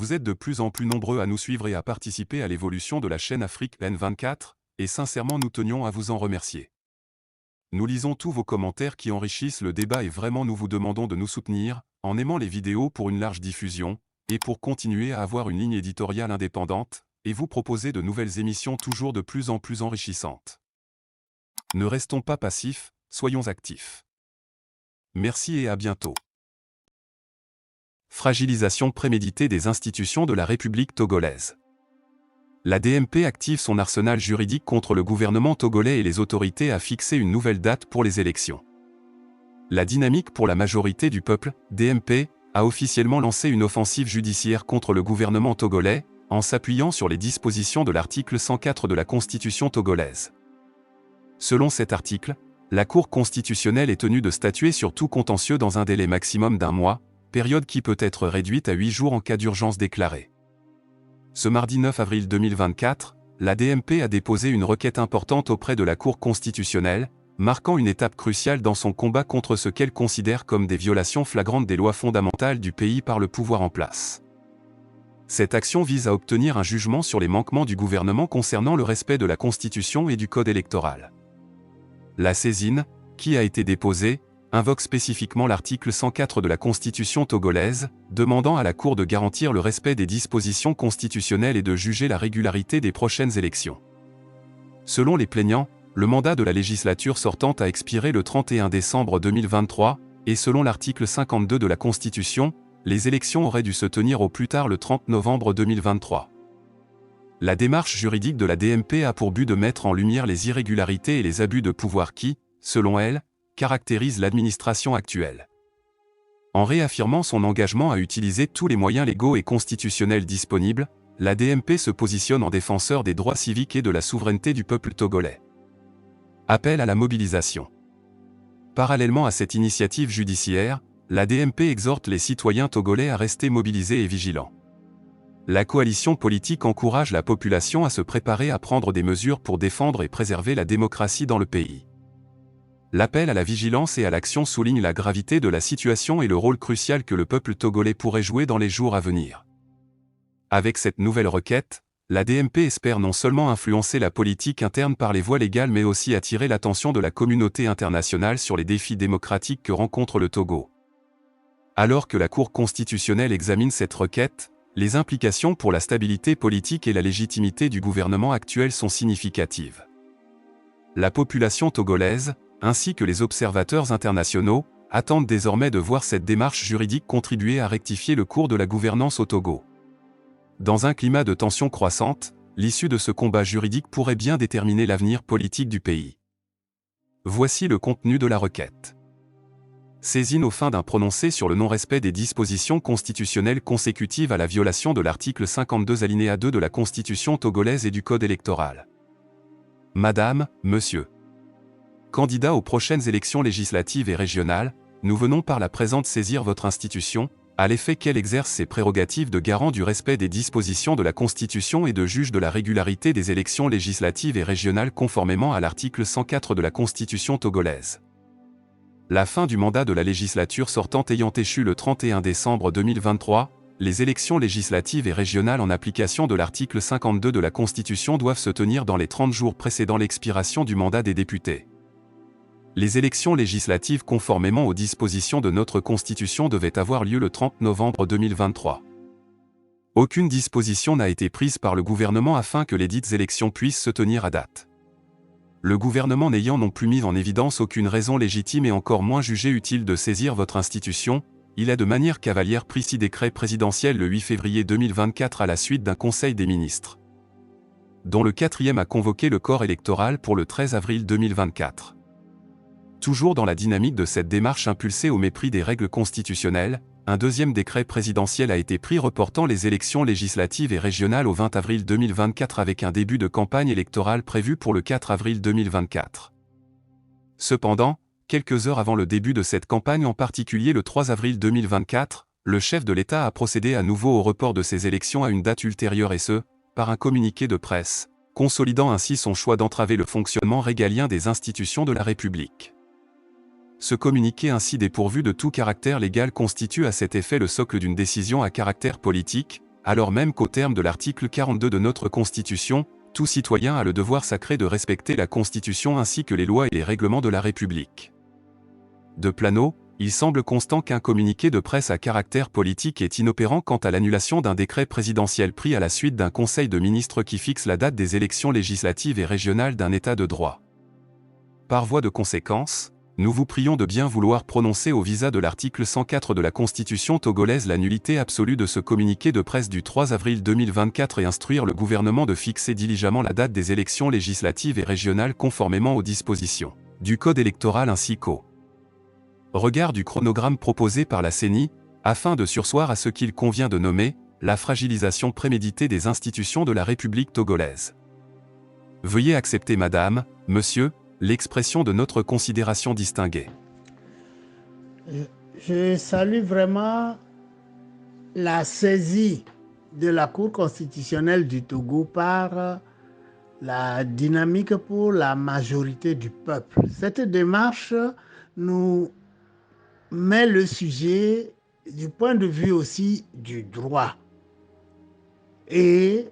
Vous êtes de plus en plus nombreux à nous suivre et à participer à l'évolution de la chaîne Afrique N24, et sincèrement nous tenions à vous en remercier. Nous lisons tous vos commentaires qui enrichissent le débat et vraiment nous vous demandons de nous soutenir, en aimant les vidéos pour une large diffusion, et pour continuer à avoir une ligne éditoriale indépendante, et vous proposer de nouvelles émissions toujours de plus en plus enrichissantes. Ne restons pas passifs, soyons actifs. Merci et à bientôt. Fragilisation préméditée des institutions de la République togolaise. La DMP active son arsenal juridique contre le gouvernement togolais et les autorités a fixé une nouvelle date pour les élections. La Dynamique pour la majorité du peuple, DMP, a officiellement lancé une offensive judiciaire contre le gouvernement togolais, en s'appuyant sur les dispositions de l'article 104 de la Constitution togolaise. Selon cet article, la Cour constitutionnelle est tenue de statuer sur tout contentieux dans un délai maximum d'1 mois, période qui peut être réduite à 8 jours en cas d'urgence déclarée. Ce mardi 9 avril 2024, la DMP a déposé une requête importante auprès de la Cour constitutionnelle, marquant une étape cruciale dans son combat contre ce qu'elle considère comme des violations flagrantes des lois fondamentales du pays par le pouvoir en place. Cette action vise à obtenir un jugement sur les manquements du gouvernement concernant le respect de la Constitution et du Code électoral. La saisine, qui a été déposée, invoque spécifiquement l'article 104 de la Constitution togolaise, demandant à la Cour de garantir le respect des dispositions constitutionnelles et de juger la régularité des prochaines élections. Selon les plaignants, le mandat de la législature sortante a expiré le 31 décembre 2023, et selon l'article 52 de la Constitution, les élections auraient dû se tenir au plus tard le 30 novembre 2023. La démarche juridique de la DMP a pour but de mettre en lumière les irrégularités et les abus de pouvoir qui, selon elle, caractérisent l'administration actuelle. En réaffirmant son engagement à utiliser tous les moyens légaux et constitutionnels disponibles, la DMP se positionne en défenseur des droits civiques et de la souveraineté du peuple togolais. Appel à la mobilisation. Parallèlement à cette initiative judiciaire, la DMP exhorte les citoyens togolais à rester mobilisés et vigilants. La coalition politique encourage la population à se préparer à prendre des mesures pour défendre et préserver la démocratie dans le pays. L'appel à la vigilance et à l'action souligne la gravité de la situation et le rôle crucial que le peuple togolais pourrait jouer dans les jours à venir. Avec cette nouvelle requête, la DMP espère non seulement influencer la politique interne par les voies légales mais aussi attirer l'attention de la communauté internationale sur les défis démocratiques que rencontre le Togo. Alors que la Cour constitutionnelle examine cette requête, les implications pour la stabilité politique et la légitimité du gouvernement actuel sont significatives. La population togolaise, ainsi que les observateurs internationaux, attendent désormais de voir cette démarche juridique contribuer à rectifier le cours de la gouvernance au Togo. Dans un climat de tension croissante, l'issue de ce combat juridique pourrait bien déterminer l'avenir politique du pays. Voici le contenu de la requête. Saisine aux fins d'un prononcé sur le non-respect des dispositions constitutionnelles consécutives à la violation de l'article 52 alinéa 2 de la Constitution togolaise et du Code électoral. Madame, Monsieur. Candidat aux prochaines élections législatives et régionales, nous venons par la présente saisir votre institution, à l'effet qu'elle exerce ses prérogatives de garant du respect des dispositions de la Constitution et de juge de la régularité des élections législatives et régionales conformément à l'article 104 de la Constitution togolaise. La fin du mandat de la législature sortante ayant échu le 31 décembre 2023, les élections législatives et régionales en application de l'article 52 de la Constitution doivent se tenir dans les 30 jours précédant l'expiration du mandat des députés. Les élections législatives conformément aux dispositions de notre Constitution devaient avoir lieu le 30 novembre 2023. Aucune disposition n'a été prise par le gouvernement afin que les dites élections puissent se tenir à date. Le gouvernement n'ayant non plus mis en évidence aucune raison légitime et encore moins jugé utile de saisir votre institution, il a de manière cavalière pris 6 décrets présidentiels le 8 février 2024 à la suite d'un Conseil des ministres, dont le 4e a convoqué le corps électoral pour le 13 avril 2024. Toujours dans la dynamique de cette démarche impulsée au mépris des règles constitutionnelles, un 2e décret présidentiel a été pris reportant les élections législatives et régionales au 20 avril 2024 avec un début de campagne électorale prévu pour le 4 avril 2024. Cependant, quelques heures avant le début de cette campagne, en particulier le 3 avril 2024, le chef de l'État a procédé à nouveau au report de ces élections à une date ultérieure et ce, par un communiqué de presse, consolidant ainsi son choix d'entraver le fonctionnement régalien des institutions de la République. Ce communiqué ainsi dépourvu de tout caractère légal constitue à cet effet le socle d'une décision à caractère politique, alors même qu'au terme de l'article 42 de notre Constitution, tout citoyen a le devoir sacré de respecter la Constitution ainsi que les lois et les règlements de la République. De Plano, il semble constant qu'un communiqué de presse à caractère politique est inopérant quant à l'annulation d'un décret présidentiel pris à la suite d'un conseil de ministres qui fixe la date des élections législatives et régionales d'un État de droit. Par voie de conséquence, nous vous prions de bien vouloir prononcer au visa de l'article 104 de la Constitution togolaise la nullité absolue de ce communiqué de presse du 3 avril 2024 et instruire le gouvernement de fixer diligemment la date des élections législatives et régionales conformément aux dispositions du Code électoral ainsi qu'au regard du chronogramme proposé par la CENI, afin de surseoir à ce qu'il convient de nommer la fragilisation préméditée des institutions de la République togolaise. Veuillez accepter, Madame, Monsieur, l'expression de notre considération distinguée. Je salue vraiment la saisie de la Cour constitutionnelle du Togo par la dynamique pour la majorité du peuple. Cette démarche nous met le sujet du point de vue aussi du droit et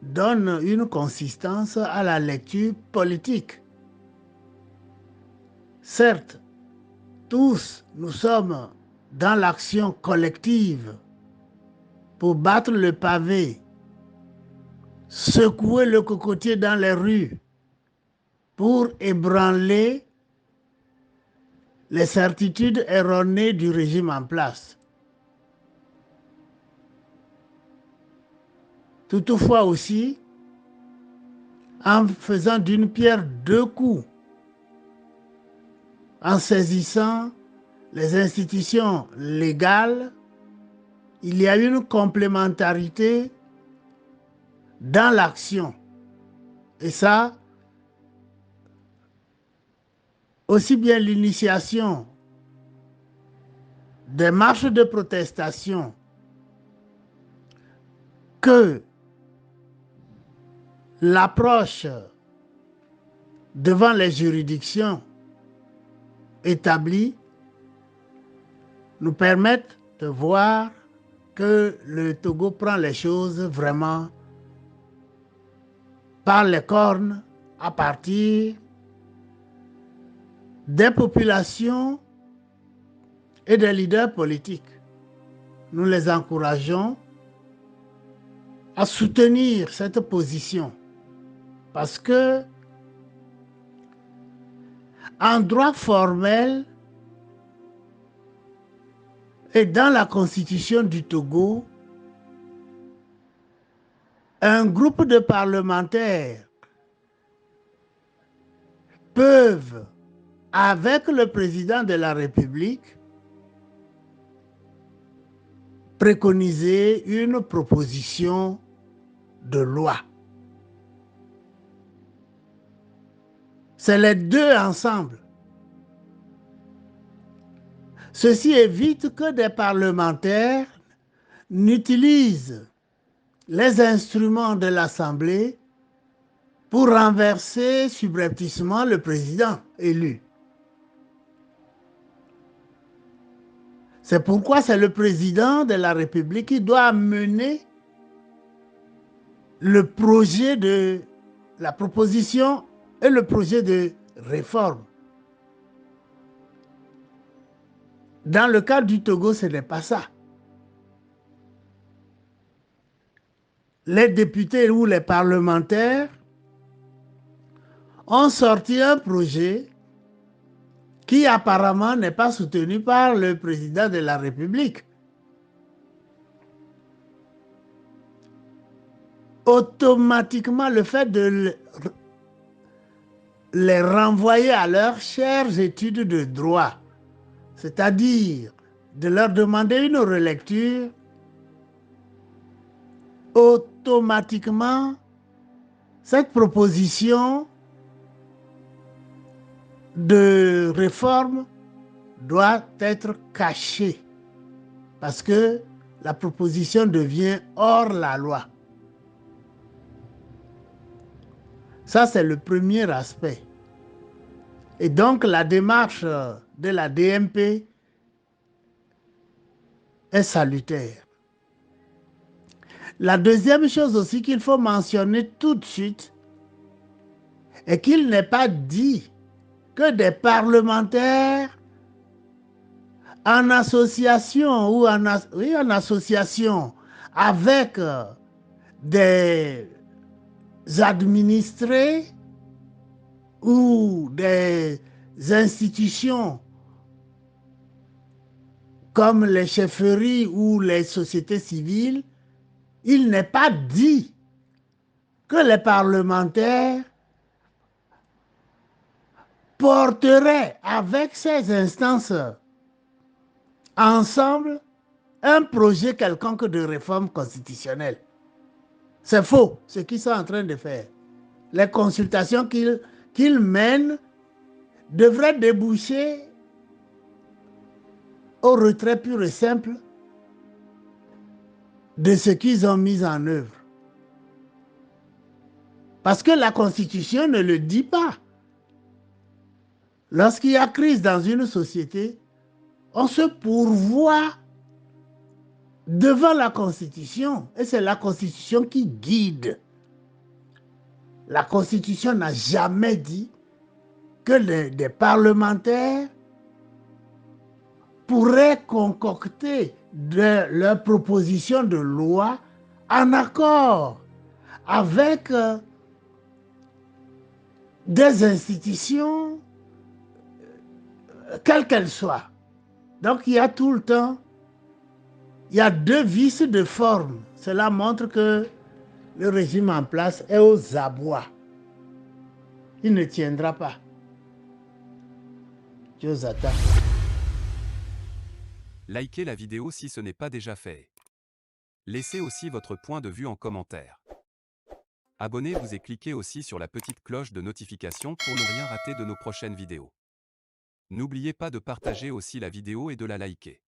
donne une consistance à la lecture politique. Certes, tous nous sommes dans l'action collective pour battre le pavé, secouer le cocotier dans les rues, pour ébranler les certitudes erronées du régime en place. Toutefois aussi, en faisant d'une pierre deux coups, en saisissant les institutions légales, il y a une complémentarité dans l'action. Et ça, aussi bien l'initiation des marches de protestation que l'approche devant les juridictions établies nous permettent de voir que le Togo prend les choses vraiment par les cornes à partir des populations et des leaders politiques. Nous les encourageons à soutenir cette position parce que en droit formel et dans la constitution du Togo, un groupe de parlementaires peuvent, avec le président de la République, préconiser une proposition de loi. C'est les deux ensemble. Ceci évite que des parlementaires n'utilisent les instruments de l'Assemblée pour renverser subrepticement le président élu. C'est pourquoi c'est le président de la République qui doit mener le projet de la proposition et le projet de réforme. Dans le cas du Togo, ce n'est pas ça. Les députés ou les parlementaires ont sorti un projet qui apparemment n'est pas soutenu par le président de la République. Automatiquement, le fait de les renvoyer à leurs chères études de droit, c'est-à-dire de leur demander une relecture, automatiquement, cette proposition de réforme doit être cachée parce que la proposition devient hors la loi. Ça, c'est le premier aspect. Et donc, la démarche de la DMP est salutaire. La deuxième chose aussi qu'il faut mentionner tout de suite est qu'il n'est pas dit que des parlementaires en association ou oui, en association avec des administrés ou des institutions comme les chefferies ou les sociétés civiles, il n'est pas dit que les parlementaires porteraient avec ces instances ensemble un projet quelconque de réforme constitutionnelle. C'est faux, ce qu'ils sont en train de faire. Les consultations qu'ils mènent devraient déboucher au retrait pur et simple de ce qu'ils ont mis en œuvre. Parce que la Constitution ne le dit pas. Lorsqu'il y a crise dans une société, on se pourvoit devant la Constitution et c'est la Constitution qui guide. La Constitution n'a jamais dit que des parlementaires pourraient concocter leurs propositions de loi en accord avec des institutions, quelles qu'elles soient. Donc il y a tout le temps, il y a deux vices de forme. Cela montre que le régime en place est aux abois. Il ne tiendra pas. Josata. Likez la vidéo si ce n'est pas déjà fait. Laissez aussi votre point de vue en commentaire. Abonnez-vous et cliquez aussi sur la petite cloche de notification pour ne rien rater de nos prochaines vidéos. N'oubliez pas de partager aussi la vidéo et de la liker.